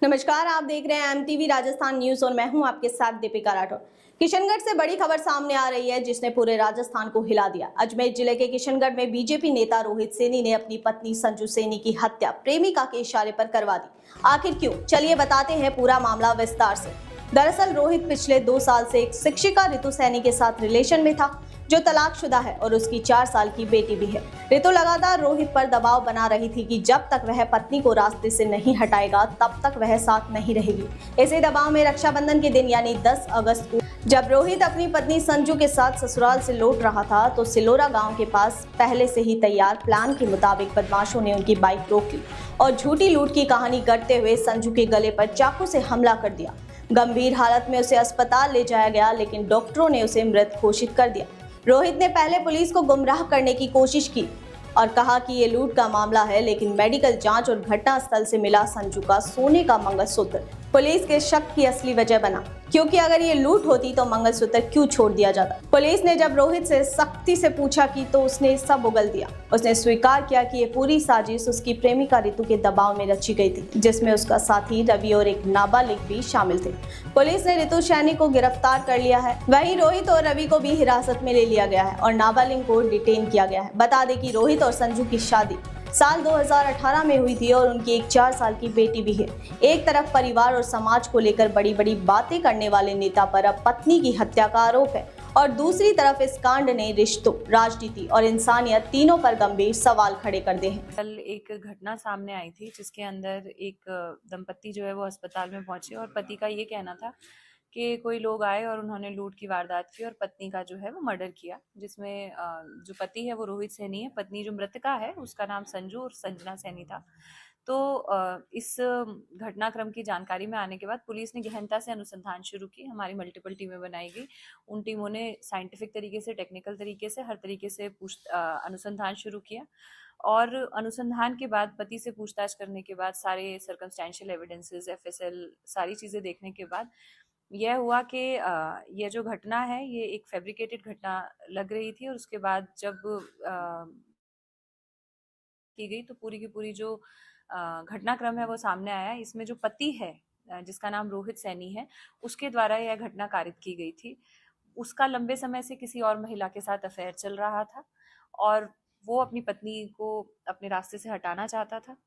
नमस्कार, आप देख रहे हैं एमटीवी राजस्थान न्यूज और मैं हूं आपके साथ दीपिका राठौर। किशनगढ़ से बड़ी खबर सामने आ रही है जिसने पूरे राजस्थान को हिला दिया। अजमेर जिले के किशनगढ़ में बीजेपी नेता रोहित सैनी ने अपनी पत्नी संजू सैनी की हत्या प्रेमिका के इशारे पर करवा दी। आखिर क्यों? चलिए बताते हैं पूरा मामला विस्तार से। दरअसल रोहित पिछले 2 साल से एक शिक्षिका रितु सैनी के साथ रिलेशन में था, जो तलाकशुदा है और उसकी 4 साल की बेटी भी है। रितु लगातार रोहित पर दबाव बना रही थी कि जब तक वह पत्नी को रास्ते से नहीं हटाएगा तब तक वह साथ नहीं रहेगी। इसी दबाव में रक्षाबंधन के दिन यानी 10 अगस्त को जब रोहित अपनी पत्नी संजू के साथ ससुराल से लौट रहा था तो सिलोरा गांव के पास पहले से ही तैयार प्लान के मुताबिक बदमाशों ने उनकी बाइक रोक ली और झूठी लूट की कहानी गढ़ते हुए संजू के गले पर चाकू से हमला कर दिया। गंभीर हालत में उसे अस्पताल ले जाया गया, लेकिन डॉक्टरों ने उसे मृत घोषित कर दिया। रोहित ने पहले पुलिस को गुमराह करने की कोशिश की और कहा कि ये लूट का मामला है, लेकिन मेडिकल जांच और घटनास्थल से मिला संजू का सोने का मंगलसूत्र पुलिस के शक की असली वजह बना, क्योंकि अगर ये लूट होती तो मंगलसूत्र क्यों छोड़ दिया जाता। पुलिस ने जब रोहित से सख्ती से पूछा कि तो उसने सब उगल दिया। उसने स्वीकार किया कि ये पूरी साजिश उसकी प्रेमिका रितु के दबाव में रची गई थी, जिसमें उसका साथी रवि और एक नाबालिग भी शामिल थे। पुलिस ने रितु सैनी को गिरफ्तार कर लिया है। वहीं रोहित और रवि को भी हिरासत में ले लिया गया है और नाबालिग को डिटेन किया गया है। बता दें कि रोहित और संजू की शादी साल 2018 में हुई थी और उनकी एक 4 साल की बेटी भी है। एक तरफ परिवार और समाज को लेकर बड़ी बड़ी बातें करने वाले नेता पर अब पत्नी की हत्या का आरोप है और दूसरी तरफ इस कांड ने रिश्तों, राजनीति और इंसानियत तीनों पर गंभीर सवाल खड़े कर दिए हैं। कल एक घटना सामने आई थी जिसके अंदर एक दंपत्ति जो है वो अस्पताल में पहुंचे और पति का ये कहना था कि कोई लोग आए और उन्होंने लूट की वारदात की और पत्नी का जो है वो मर्डर किया, जिसमें जो पति है वो रोहित सैनी है, पत्नी जो मृतका है उसका नाम संजू और संजना सैनी था। तो इस घटनाक्रम की जानकारी में आने के बाद पुलिस ने गहनता से अनुसंधान शुरू की। हमारी मल्टीपल टीमें बनाई गई। उन टीमों ने साइंटिफिक तरीके से, टेक्निकल तरीके से, हर तरीके से अनुसंधान शुरू किया और अनुसंधान के बाद, पति से पूछताछ करने के बाद, सारे सर्कमस्टेंशियल एविडेंसेस, एफएसएल, सारी चीजें देखने के बाद यह हुआ कि यह जो घटना है ये एक फैब्रिकेटेड घटना लग रही थी और उसके बाद जब की गई तो पूरी की पूरी जो घटनाक्रम है वो सामने आया। इसमें जो पति है जिसका नाम रोहित सैनी है, उसके द्वारा यह घटना कारित की गई थी। उसका लंबे समय से किसी और महिला के साथ अफेयर चल रहा था और वो अपनी पत्नी को अपने रास्ते से हटाना चाहता था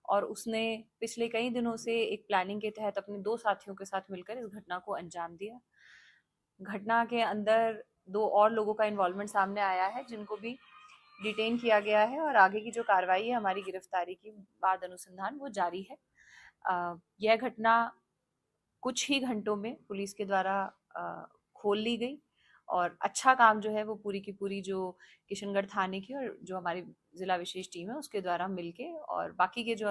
और उसने पिछले कई दिनों से एक प्लानिंग के तहत अपने 2 साथियों के साथ मिलकर इस घटना को अंजाम दिया। घटना के अंदर 2 और लोगों का इन्वॉल्वमेंट सामने आया है जिनको भी डिटेन किया गया है और आगे की जो कार्रवाई है हमारी गिरफ्तारी के बाद अनुसंधान वो जारी है। यह घटना कुछ ही घंटों में पुलिस के द्वारा खोल ली गई और अच्छा काम जो है वो पूरी की पूरी जो किशनगढ़ थाने की और जो हमारी जिला विशेष टीम है उसके द्वारा मिलके और बाकी के जो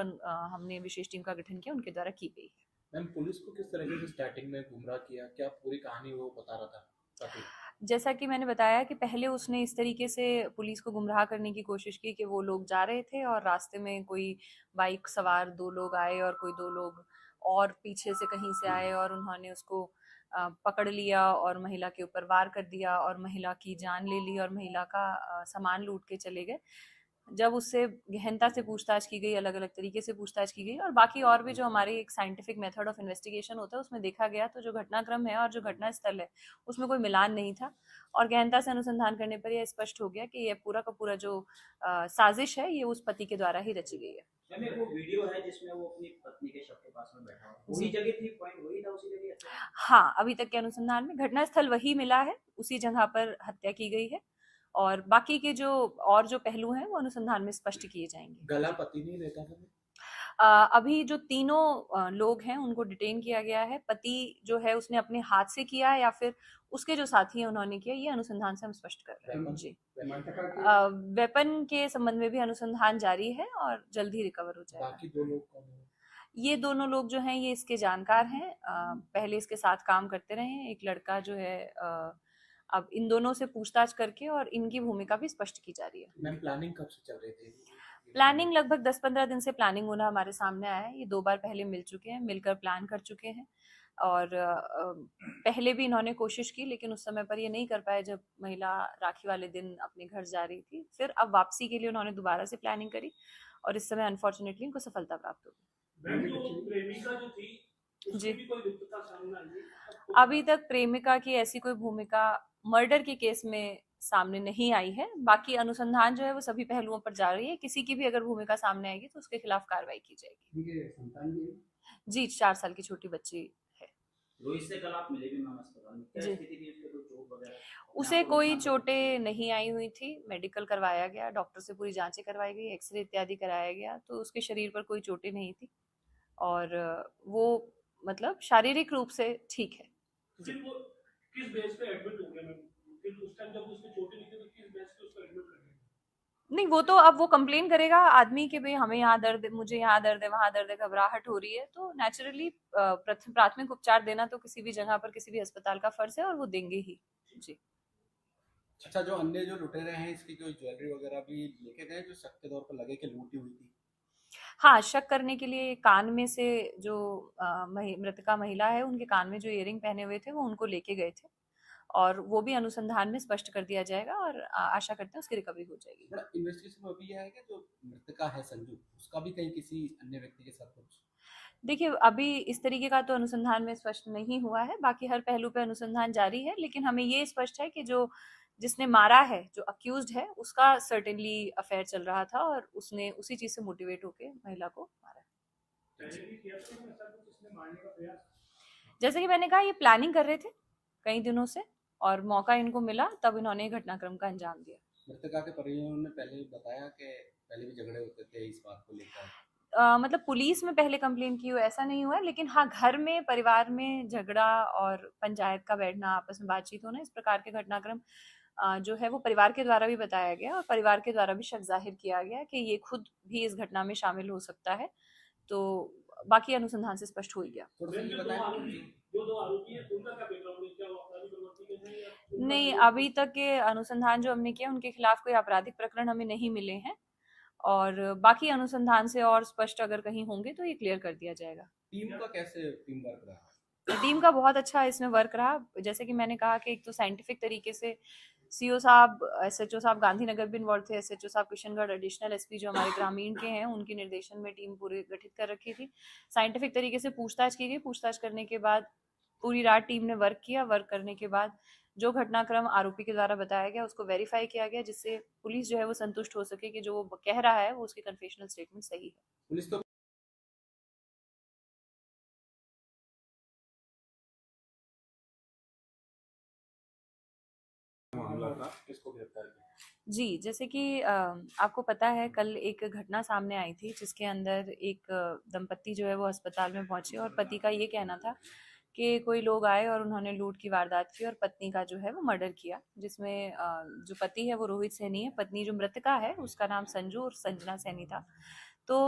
हमने विशेष टीम का गठन किया उनके द्वारा की गई है। मैम, पुलिस को किस तरीके से स्टार्टिंग में गुमराह किया? क्या पूरी कहानी वो बता रहा था काफी? जैसा कि मैंने बताया कि पहले उसने इस तरीके से पुलिस को गुमराह करने की कोशिश की कि वो लोग जा रहे थे और रास्ते में कोई बाइक सवार 2 लोग आए और कोई 2 लोग और पीछे से कहीं से आए और उन्होंने उसको पकड़ लिया और महिला के ऊपर वार कर दिया और महिला की जान ले ली और महिला का सामान लूट के चले गए। जब उससे गहनता से पूछताछ की गई, अलग अलग तरीके से पूछताछ की गई और बाकी और भी जो हमारे एक साइंटिफिक मेथड ऑफ इन्वेस्टिगेशन होता है उसमें देखा गया तो जो घटनाक्रम है और जो घटना स्थल है उसमें कोई मिलान नहीं था और गहनता से अनुसंधान करने पर यह स्पष्ट हो गया कि यह पूरा का पूरा जो साजिश है ये उस पति के द्वारा ही रची गई है। मैम, एक वो वीडियो है जिसमें वो अपनी पत्नी के शव के पास में बैठा हुआ, वही जगह थी, पॉइंट वही था, उसी जगह? हाँ, अभी तक के अनुसंधान में घटनास्थल वही मिला है, उसी जगह पर हत्या की गई है और बाकी के जो और जो पहलू हैं वो अनुसंधान में स्पष्ट किए जाएंगे। गला पति नहीं रहता था? अभी जो तीनों लोग हैं उनको डिटेन किया गया है। पति जो है उसने अपने हाथ से किया है या फिर उसके जो साथी हैं उन्होंने किया, ये अनुसंधान से हम स्पष्ट कर रहे हैं। जी, वेपन के संबंध में भी अनुसंधान जारी है और जल्द ही रिकवर हो जाएगा। बाकी 2 लोग कौन है? ये दोनों लोग जो हैं ये इसके जानकार हैं, पहले इसके साथ काम करते रहे हैं। एक लड़का जो है अब इन दोनों से पूछताछ करके और इनकी भूमिका भी स्पष्ट की जा रही है। मैम, प्लानिंग कब से चल रही थी? प्लानिंग लगभग 10-15 दिन से प्लानिंग होना हमारे सामने आया है। ये 2 बार पहले मिल चुके हैं, मिलकर प्लान कर चुके हैं और पहले भी इन्होंने कोशिश की लेकिन उस समय पर ये नहीं कर पाए जब महिला राखी वाले दिन अपने घर जा रही थी। फिर अब वापसी के लिए उन्होंने दोबारा से प्लानिंग करी और इस समय अनफॉर्चुनेटली इनको सफलता प्राप्त हो गई। मैम जो प्रेमिका जो थी उसकी जी भी कोई गुप्तता सामने आई है? अभी तक प्रेमिका की ऐसी कोई भूमिका मर्डर के केस में सामने नहीं आई है। बाकी अनुसंधान जो है वो सभी पहलुओं पर जा रही है। किसी की भी अगर भूमिका सामने आएगी तो उसके खिलाफ कार्रवाई की जाएगी। उनके संतान भी है? जी 4 साल की छोटी बच्ची है। रोहित से कल आप मिले भी मैम अस्पताल में, क्या जी स्थिति थी उसके, कोई चोट वगैरह अपने आप उसे को कोई नुकसान तो पहुंचा? चोटें नहीं आई हुई थी। मेडिकल करवाया गया, डॉक्टर से पूरी जांचें करवाई गई, एक्सरे इत्यादि कराया गया, तो उसके शरीर पर कोई चोटें नहीं थी और वो मतलब शारीरिक रूप से ठीक है। जी फिर वो किस बेस पे एडमिट हो गया मैम? फिर उस टाइम जब उसकी चोटें नहीं थी तो किस बेस पे उसको एडमिट कर दिया? नहीं वो तो अब वो कंप्लेन करेगा आदमी कि भाई हमें यहाँ दर्द है, मुझे यहाँ दर्द है, वहां दर्द है, घबराहट हो रही है, तो नेचुरली प्राथमिक उपचार देना तो किसी भी जगह पर किसी भी अस्पताल का फर्ज है और वो देंगे ही। जी अच्छा, जो अन्य जो लुटेरे हैं इसकी कोई ज्वेलरी वगैरह भी लेके गए जो शक के तौर पर लगे कि लूटी हुई थी? हाँ शक करने के लिए कान में से जो मृतका महिला है उनके कान में जो इयरिंग पहने हुए थे वो उनको लेके गए थे और वो भी अनुसंधान में स्पष्ट कर दिया जाएगा और आशा करते हैं उसकी रिकवरी हो जाएगी। बड़ा इन्वेस्टिगेशन में अभी यह है कि जो मृतका है संजू, उसका भी कहीं किसी अन्य व्यक्ति के साथ कुछ? देखिए अभी इस तरीके का तो अनुसंधान में स्पष्ट नहीं हुआ है। बाकी हर पहलू पे अनुसंधान जारी है, लेकिन हमें ये स्पष्ट है कि जो जिसने मारा है, जो अक्यूज्ड है, उसका सर्टेनली अफेयर चल रहा था और उसने उसी चीज से मोटिवेट होकर महिला को मारा। पहले भी किया था मैंने ऐसा कुछ इसने मारने का प्रयास? जैसे कि मैंने कहा ये प्लानिंग कर रहे थे कई दिनों से और मौका इनको मिला तब इन्होंने घटनाक्रम का अंजाम दिया। मृतका के परिजनों ने पहले बताया कि पहले भी झगड़े होते थे इस बात को लेकर? मतलब पुलिस में पहले कंप्लेन की हो ऐसा नहीं हुआ है, लेकिन हाँ घर में परिवार में झगड़ा और पंचायत का बैठना, आपस में बातचीत होना, इस प्रकार के घटनाक्रम जो है वो परिवार के द्वारा भी बताया गया और परिवार के द्वारा भी शक जाहिर किया गया कि ये खुद भी इस घटना में शामिल हो सकता है। तो बाकी अनुसंधान से स्पष्ट हो ही गया। थोड़ा सा मैम ये जो दो बताएं आरोपी जी। जो दो आरोपी है उनका क्या बैकग्राउंड है? क्या वो अपराधी प्रवृत्ति के हैं या उनका नहीं कोई अभी तक के अनुसंधान जो हमने किया उनके खिलाफ कोई आपराधिक प्रकरण हमें नहीं मिले हैं और बाकी अनुसंधान से और स्पष्ट अगर कहीं होंगे तो ये क्लियर कर दिया जाएगा। टीम का कैसे टीम वर्क रहा? टीम का बहुत अच्छा इसमें वर्क रहा। जैसे कि मैंने कहा कि एक तो साइंटिफिक तरीके से सीओ साहब, एसएचओ साहब गांधीनगर भी इन्वॉल्व थे, एसएचओ साहब किशनगढ़, एडिशनल एसपी जो हमारे ग्रामीण के हैं उनके निर्देशन में टीम पूरी गठित कर रखी थी। साइंटिफिक तरीके से पूछताछ की गई। पूछताछ करने के बाद पूरी रात टीम ने वर्क किया। वर्क करने के बाद जो घटनाक्रम आरोपी के द्वारा बताया गया उसको वेरीफाई किया गया, जिससे पुलिस जो है वो संतुष्ट हो सके कि जो वो कह रहा है वो उसकी कन्फेशनल स्टेटमेंट सही है। पुलिस तो मामला था, किसको गिरफ्तार किया? जी जैसे कि आपको पता है कल एक घटना सामने आई थी जिसके अंदर एक दंपत्ति जो है वो अस्पताल में पहुंचे और पति का ये कहना था कि कोई लोग आए और उन्होंने लूट की वारदात की और पत्नी का जो है वो मर्डर किया, जिसमें जो पति है वो रोहित सैनी है, पत्नी जो मृतका है उसका नाम संजू और संजना सैनी था। तो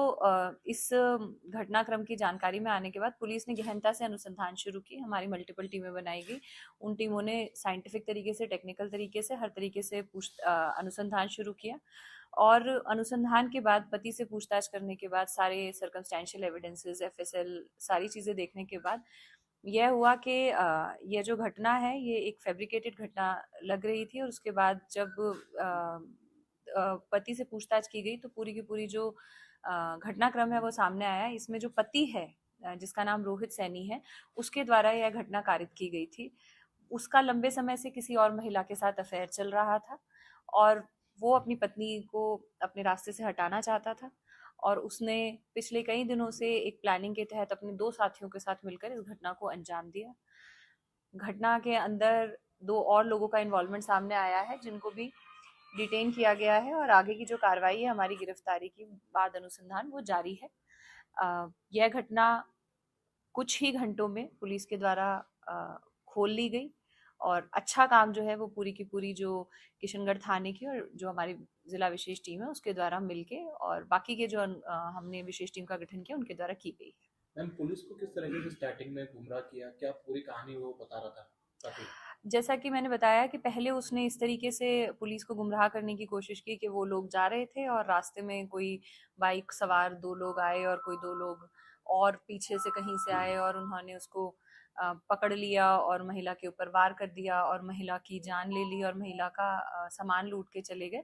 इस घटनाक्रम की जानकारी में आने के बाद पुलिस ने गहनता से अनुसंधान शुरू की। हमारी मल्टीपल टीमें बनाई गई। उन टीमों ने साइंटिफिक तरीके से, टेक्निकल तरीके से, हर तरीके से अनुसंधान शुरू किया और अनुसंधान के बाद पति से पूछताछ करने के बाद सारे सर्कमस्टेंशियल एविडेंसेस, एफएसएल, सारी चीज़ें देखने के बाद यह हुआ कि यह जो घटना है ये एक फैब्रिकेटेड घटना लग रही थी और उसके बाद जब पति से पूछताछ की गई तो पूरी की पूरी जो घटनाक्रम है वो सामने आया। इसमें जो पति है जिसका नाम रोहित सैनी है उसके द्वारा यह घटना कारित की गई थी। उसका लंबे समय से किसी और महिला के साथ अफेयर चल रहा था और वो अपनी पत्नी को अपने रास्ते से हटाना चाहता था और उसने पिछले कई दिनों से एक प्लानिंग के तहत अपने 2 साथियों के साथ मिलकर इस घटना को अंजाम दिया। घटना के अंदर 2 और लोगों का इन्वॉल्वमेंट सामने आया है जिनको भी डिटेन किया गया है और आगे की जो कार्रवाई है हमारी गिरफ्तारी के बाद अनुसंधान वो जारी है। यह घटना कुछ ही घंटों में पुलिस के द्वारा खोल ली गई और अच्छा काम जो है वो पूरी की पूरी जो किशनगढ़ थाने की और जो हमारी जिला विशेष टीम है उसके द्वारा मिलके और बाकी के जो हमने विशेष टीम का गठन किया उनके द्वारा की गई है। मैम, पुलिस को किस तरीके से स्टार्टिंग में गुमराह किया, क्या पूरी कहानी वो बता रहा था काफी? जैसा कि मैंने बताया कि पहले उसने इस तरीके से पुलिस को गुमराह करने की कोशिश की कि वो लोग जा रहे थे और रास्ते में कोई बाइक सवार 2 लोग आए और कोई 2 लोग और पीछे से कहीं से आए और उन्होंने उसको पकड़ लिया और महिला के ऊपर वार कर दिया और महिला की जान ले ली और महिला का सामान लूट के चले गए।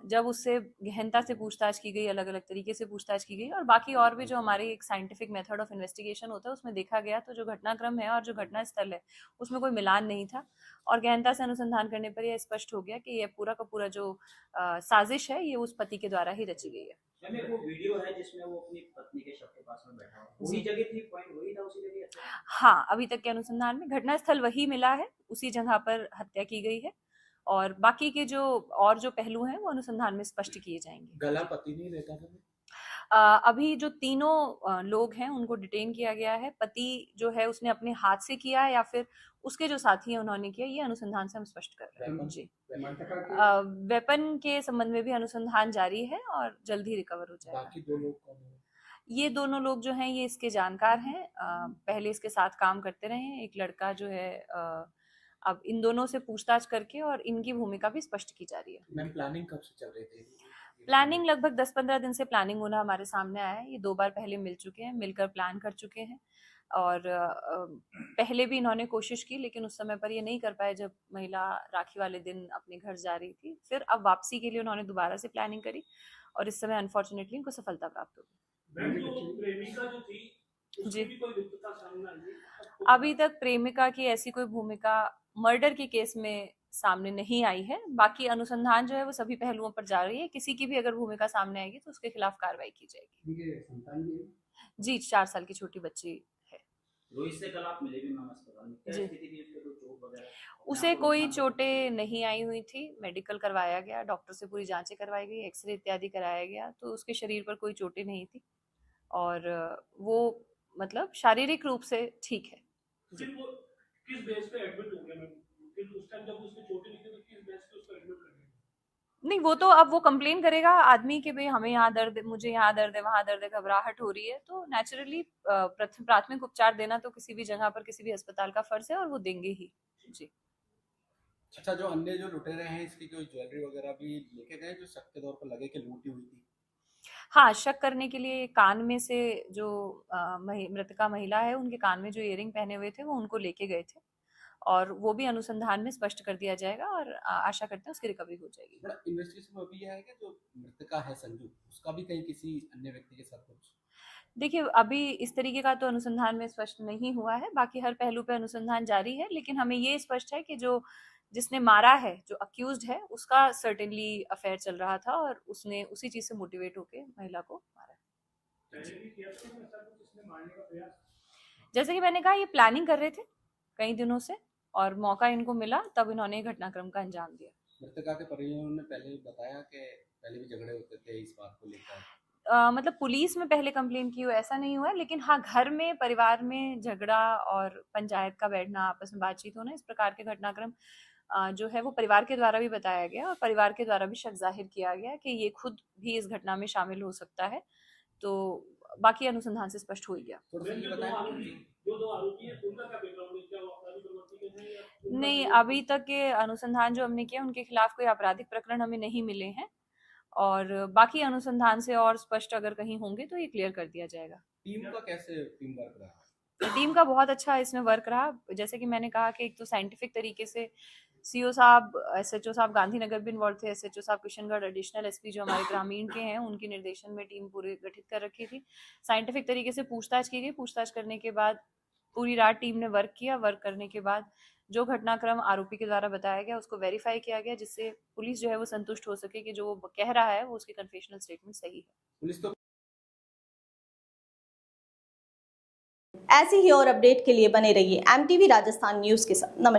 जब उससे गहनता से पूछताछ की गई, अलग अलग तरीके से पूछताछ की गई और बाकी और भी जो हमारे एक साइंटिफिक मेथड ऑफ इन्वेस्टिगेशन होता है उसमें देखा गया, तो जो घटनाक्रम है और जो घटना स्थल है उसमें कोई मिलान नहीं था और गहनता से अनुसंधान करने पर यह स्पष्ट हो गया कि यह पूरा का पूरा जो साजिश है ये उस पति के द्वारा ही रची गई है। मैम एक वो वीडियो है जिसमें वो अपनी पत्नी के शव के पास में बैठा हुआ वही जगह थी, पॉइंट वही था, उसी जगह? हाँ, अभी तक के अनुसंधान में घटनास्थल वही मिला है, उसी जगह पर हत्या की गई है और बाकी के जो और जो पहलू हैं वो अनुसंधान में स्पष्ट किए जाएंगे। गला पति नहीं रहता था? अभी जो तीनों लोग हैं उनको डिटेन किया गया है। पति जो है उसने अपने हाथ से किया है या फिर उसके जो साथी हैं उन्होंने किया, ये अनुसंधान से हम स्पष्ट कर रहे हैं। जी, वेपन के संबंध में भी अनुसंधान जारी है और जल्द ही रिकवर हो जाएगा। बाकी दो लोग कौन है? ये दोनों लोग जो हैं ये इसके जानकार हैं, पहले इसके साथ काम करते रहे हैं। एक लड़का जो है अब इन दोनों से पूछताछ करके और इनकी भूमिका भी स्पष्ट की जा रही है। मैम प्लानिंग कब से चल रही थी? प्लानिंग लगभग 10-15 दिन से प्लानिंग होना हमारे सामने आया है। ये 2 बार पहले मिल चुके हैं, मिलकर प्लान कर चुके हैं और पहले भी इन्होंने कोशिश की लेकिन उस समय पर ये नहीं कर पाए जब महिला राखी वाले दिन अपने घर जा रही थी। फिर अब वापसी के लिए उन्होंने दोबारा से प्लानिंग करी और इस समय अनफॉर्चुनेटली इनको सफलता प्राप्त हो गई। मैम जो प्रेमिका जो थी जी। उसकी भी कोई गुप्तता सामने आई है? अभी तक प्रेमिका की ऐसी कोई भूमिका मर्डर के केस में सामने नहीं आई है। बाकी अनुसंधान जो है वो सभी पहलुओं पर जा रही है। किसी की भी अगर भूमिका सामने आएगी तो उसके खिलाफ कार्रवाई की जाएगी। जी, 4 साल की छोटी बच्ची है। रोहित से कल आप मिले भी मैम अस्पताल में, क्या जी। स्थिति थी उसके, कोई चोट वगैरह? उसे कोई चोटें नहीं आई हुई थी। मेडिकल करवाया गया, डॉक्टर से पूरी जांचें करवाई गई, एक्सरे इत्यादि कराया गया, तो उसके शरीर पर कोई चोटें नहीं थी और वो मतलब शारीरिक रूप से ठीक है। फिर वो किस बेस पे एडमिट हो गया मैम? फिर उस टाइम जब उसके चोटें लगी तो किस बेस पे उसको एडमिट कर दिया? नहीं, वो तो अब वो कंप्लेन करेगा आदमी कि भाई हमें यहाँ दर्द है, मुझे यहाँ दर्द है, वहाँ दर्द है, घबराहट हो रही है, तो नेचुरली प्राथमिक उपचार देना तो किसी भी जगह पर किसी भी अस्पताल का फर्ज है और वो देंगे ही। जी। अच्छा, जो अन्य जो लुटेरे हैं इसकी कोई ज्वेलरी वगैरह भी लेके गए जो शक के तौर पर लगे कि लूटी हुई थी? हाँ, शक करने के लिए कान में से जो मृतका महिला है उनके कान में जो इयरिंग पहने हुए थे वो उनको लेके गए थे और वो भी अनुसंधान में स्पष्ट कर दिया जाएगा और आशा करते हैं उसकी रिकवरी हो जाएगी। बड़ा इन्वेस्टिगेशन में अभी यह है कि जो मृतका है संजू, उसका भी कहीं किसी अन्य व्यक्ति के साथ कुछ? देखिए, अभी इस तरीके का तो अनुसंधान में स्पष्ट नहीं हुआ है, बाकी हर पहलू पे अनुसंधान जारी है, लेकिन हमें ये स्पष्ट है कि जो जिसने मारा है, जो अक्यूज्ड है, उसका सर्टेनली अफेयर चल रहा था और उसने उसी चीज से मोटिवेट होकर महिला को मारा है। पहले भी किया था ऐसा कुछ इसने मारने का प्रयास? जैसे कि मैंने कहा, ये प्लानिंग कर रहे थे कई दिनों से और मौका इनको मिला तब इन्होंने घटनाक्रम का अंजाम दिया। मृतका के परिजनों ने पहले बताया कि पहले भी झगड़े होते थे इस बात को लेकर? मतलब पुलिस में पहले कंप्लेन की हो ऐसा नहीं हुआ है, लेकिन हाँ घर में परिवार में झगड़ा और पंचायत का बैठना, आपस में बातचीत होना, इस प्रकार के घटनाक्रम जो है वो परिवार के द्वारा भी बताया गया और परिवार के द्वारा भी शक जाहिर किया गया कि ये खुद भी इस घटना में शामिल हो सकता है, तो बाकी अनुसंधान से स्पष्ट हो ही गया। थोड़ा सा ये बताएं। जो 2 आरोपी है उनका क्या बैकग्राउंड है? क्या वो अपराधी प्रवृत्ति के हैं या नहीं, अभी तक के अनुसंधान जो हमने किया उनके खिलाफ कोई आपराधिक प्रकरण हमें नहीं मिले हैं और बाकी अनुसंधान से और स्पष्ट अगर कहीं होंगे तो ये क्लियर कर दिया जाएगा। टीम का कैसे टीम वर्क रहा? टीम का बहुत अच्छा इसमें वर्क रहा। जैसे कि मैंने कहा कि एक तो साइंटिफिक तरीके से सीओ साहब, एसएचओ साहब गांधीनगर भी इन्वॉल्व थे, एसएचओ साहब किशनगढ़, एडिशनल एसपी जो हमारे ग्रामीण के हैं उनके निर्देशन में टीम पूरी गठित कर रखी थी। साइंटिफिक तरीके से पूछताछ की गई, पूछताछ करने के बाद पूरी रात टीम ने वर्क किया। वर्क करने के बाद जो घटनाक्रम आरोपी के द्वारा बताया गया उसको वेरीफाई किया गया, जिससे पुलिस जो है वो संतुष्ट हो सके कि जो वो कह रहा है वो उसकी कन्फेशनल स्टेटमेंट सही है। पुलिस तो ऐसी ही और अपडेट के लिए बने रहिए एमटीवी राजस्थान न्यूज के साथ। नमस्कार।